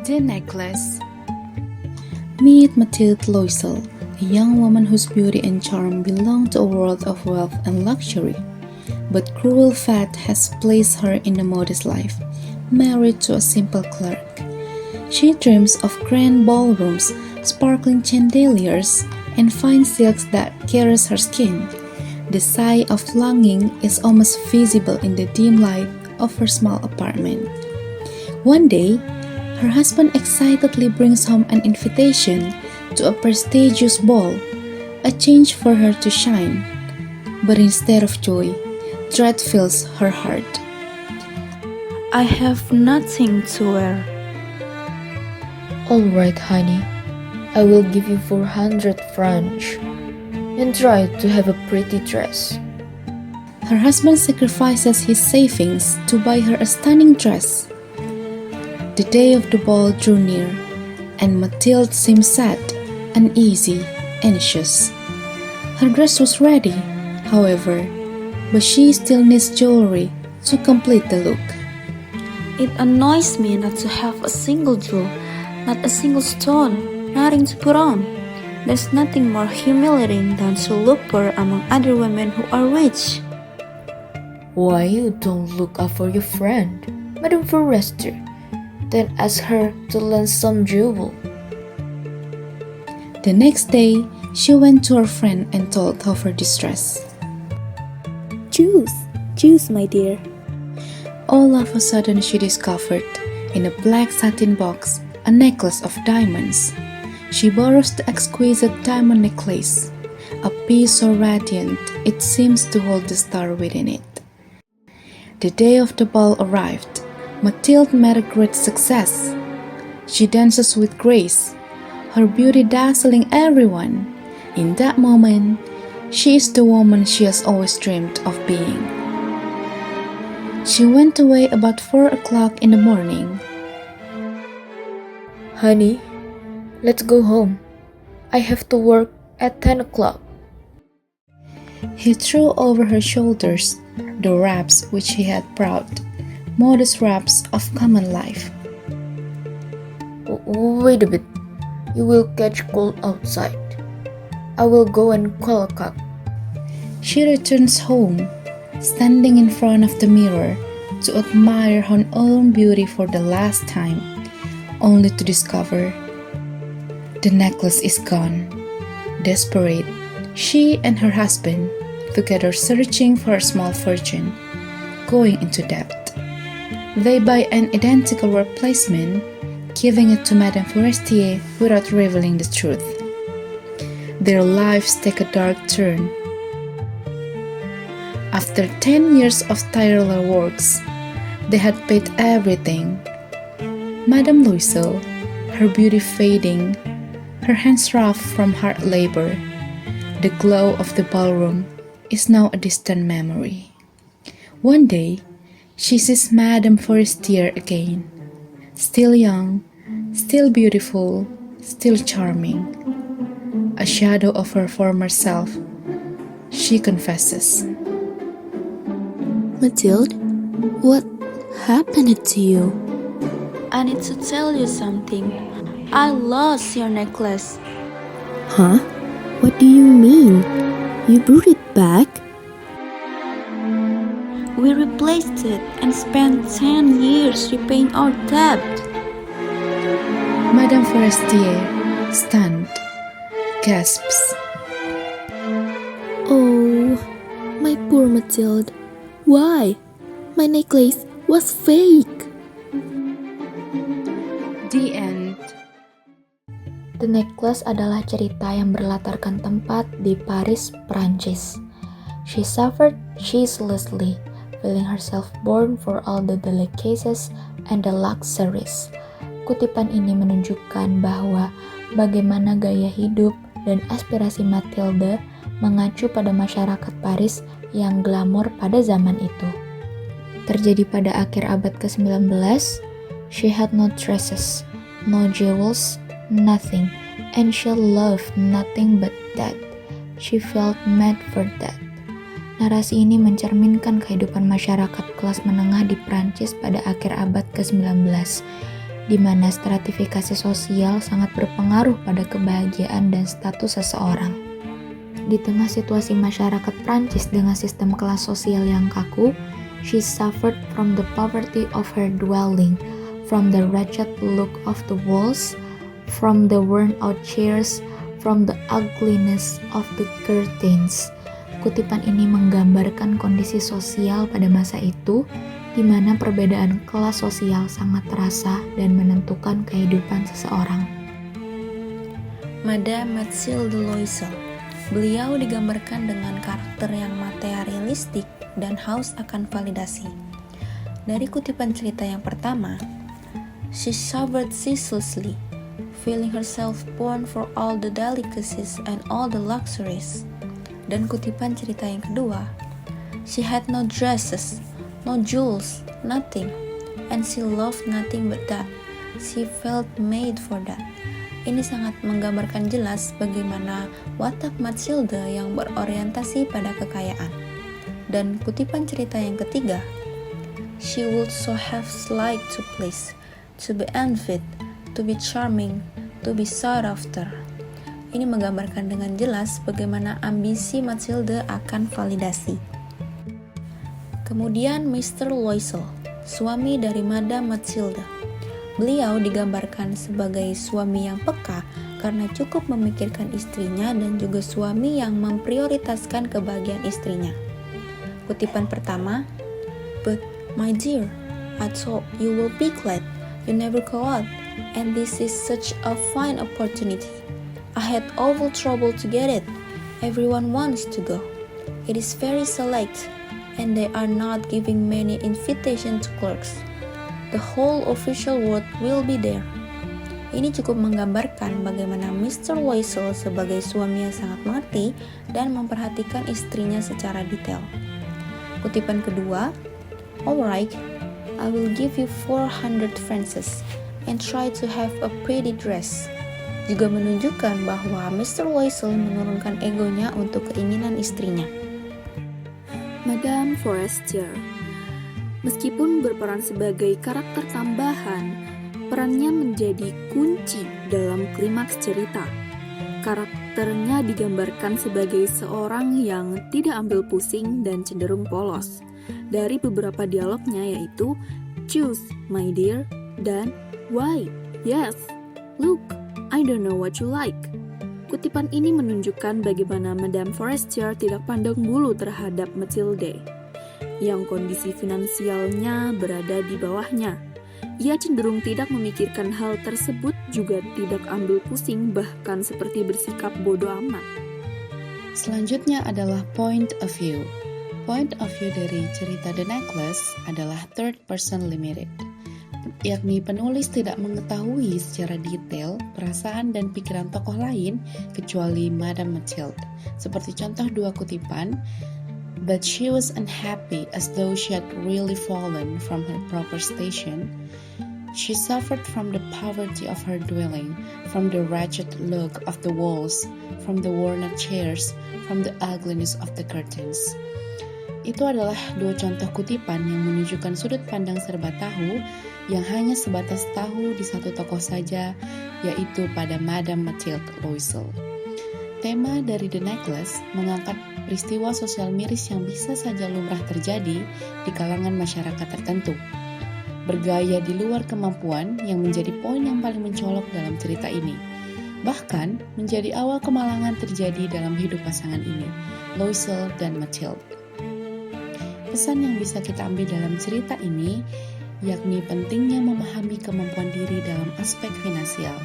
The necklace. Meet Mathilde Loisel, a young woman whose beauty and charm belong to a world of wealth and luxury. But cruel fate has placed her in a modest life, married to a simple clerk. She dreams of grand ballrooms, sparkling chandeliers, and fine silks that caress her skin. The sigh of longing is almost visible in the dim light of her small apartment. One day, her husband excitedly brings home an invitation to a prestigious ball, a chance for her to shine. But instead of joy, dread fills her heart. I have nothing to wear. Alright, honey. I will give you 400 francs and try to have a pretty dress. Her husband sacrifices his savings to buy her a stunning dress. The day of the ball drew near, and Mathilde seemed sad, uneasy, anxious. Her dress was ready, however, but she still needs jewelry to complete the look. It annoys me not to have a single jewel, not a single stone, nothing to put on. There's nothing more humiliating than to look poor among other women who are rich. Why you don't look after your friend, Madame Forrester, then ask her to lend some jewel? The next day, she went to her friend and told of her distress. Juice, my dear. All of a sudden, she discovered, in a black satin box, a necklace of diamonds. She borrows the exquisite diamond necklace, a piece so radiant it seems to hold the star within it. The day of the ball arrived. Mathilde made a great success. She dances with grace, her beauty dazzling everyone. In that moment, she is the woman she has always dreamed of being. She went away about 4 o'clock in the morning. Honey, let's go home. I have to work at 10 o'clock. He threw over her shoulders the wraps which he had brought, modest wraps of common life. Wait a bit. You will catch cold outside. I will go and call a cab. She returns home, standing in front of the mirror to admire her own beauty for the last time, only to discover the necklace is gone. Desperate, she and her husband, together searching for a small fortune, going into debt. They buy an identical replacement, giving it to Madame Forestier without revealing the truth. Their lives take a dark turn. After 10 years of tireless works, they had paid everything. Madame Loisel, her beauty fading, her hands rough from hard labor, the glow of the ballroom is now a distant memory. One day, she sees Madame Forestier again, still young, still beautiful, still charming. A shadow of her former self, she confesses. Mathilde, what happened to you? I need to tell you something. I lost your necklace. Huh? What do you mean? You brought it back? We replaced it and spent 10 years repaying our debt. Madame Forestier, stunned, gasps. Oh, my poor Mathilde. Why? My necklace was fake. The end. The Necklace adalah cerita yang berlatarkan tempat di Paris, Prancis. She suffered ceaselessly, feeling herself born for all the delicacies and the luxuries. Kutipan ini menunjukkan bahwa bagaimana gaya hidup dan aspirasi Mathilde mengacu pada masyarakat Paris yang glamor pada zaman itu. Terjadi pada akhir abad ke-19, she had no dresses, no jewels, nothing, and she loved nothing but that. She felt mad for that. Narasi ini mencerminkan kehidupan masyarakat kelas menengah di Prancis pada akhir abad ke-19. di mana stratifikasi sosial sangat berpengaruh pada kebahagiaan dan status seseorang. Di tengah situasi masyarakat Prancis dengan sistem kelas sosial yang kaku, she suffered from the poverty of her dwelling, from the wretched look of the walls, from the worn-out chairs, from the ugliness of the curtains. Kutipan ini menggambarkan kondisi sosial pada masa itu, di mana perbedaan kelas sosial sangat terasa dan menentukan kehidupan seseorang. Madame Mathilde Loisel. Beliau digambarkan dengan karakter yang materialistik dan haus akan validasi. Dari kutipan cerita yang pertama, she suffered ceaselessly, feeling herself born for all the delicacies and all the luxuries. Dan kutipan cerita yang kedua, she had no dresses, no jewels, nothing, and she loved nothing but that. She felt made for that. Ini sangat menggambarkan jelas bagaimana watak Mathilde yang berorientasi pada kekayaan. Dan kutipan cerita yang ketiga, she would so have liked to please, to be envied, to be charming, to be sought after. Ini menggambarkan dengan jelas bagaimana ambisi Mathilde akan validasi. Kemudian Mr. Loisel, suami dari Madame Mathilde. Beliau digambarkan sebagai suami yang peka karena cukup memikirkan istrinya dan juga suami yang memprioritaskan kebahagiaan istrinya. Kutipan pertama, "But my dear, I thought you will be glad you never go out, and this is such a fine opportunity. I had awful trouble to get it. Everyone wants to go. It is very select, and they are not giving many invitation to clerks. The whole official world will be there." Ini cukup menggambarkan bagaimana Mr. Loisel sebagai suami yang sangat mengerti dan memperhatikan istrinya secara detail. Kutipan kedua, "Alright, I will give you 400 francs and try to have a pretty dress." Juga menunjukkan bahwa Mr. Loisel menurunkan egonya untuk keinginan istrinya. Madame Forestier. Meskipun berperan sebagai karakter tambahan, perannya menjadi kunci dalam klimaks cerita. Karakternya digambarkan sebagai seorang yang tidak ambil pusing dan cenderung polos. Dari beberapa dialognya yaitu "Choose, my dear" dan "Why? Yes, look, I don't know what you like." Kutipan ini menunjukkan bagaimana Madame Forestier tidak pandang bulu terhadap Mathilde, yang kondisi finansialnya berada di bawahnya. Ia cenderung tidak memikirkan hal tersebut, juga tidak ambil pusing, bahkan seperti bersikap bodoh amat. Selanjutnya adalah point of view. Point of view dari cerita The Necklace adalah third person limited, yakni penulis tidak mengetahui secara detail perasaan dan pikiran tokoh lain kecuali Madame Mathilde. Seperti contoh dua kutipan, "But she was unhappy as though she had really fallen from her proper station. She suffered from the poverty of her dwelling, from the wretched look of the walls, from the worn-out chairs, from the ugliness of the curtains." Itu adalah dua contoh kutipan yang menunjukkan sudut pandang serba tahu yang hanya sebatas tahu di satu tokoh saja, yaitu pada Madame Mathilde Loisel. Tema dari The Necklace mengangkat peristiwa sosial miris yang bisa saja lumrah terjadi di kalangan masyarakat tertentu. Bergaya di luar kemampuan yang menjadi poin yang paling mencolok dalam cerita ini. Bahkan menjadi awal kemalangan terjadi dalam hidup pasangan ini, Loisel dan Mathilde. Pesan yang bisa kita ambil dalam cerita ini yakni pentingnya memahami kemampuan diri dalam aspek finansial.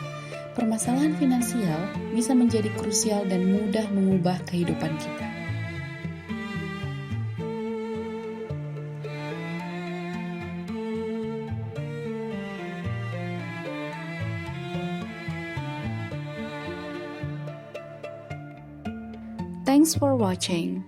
Permasalahan finansial bisa menjadi krusial dan mudah mengubah kehidupan kita. Thanks for watching.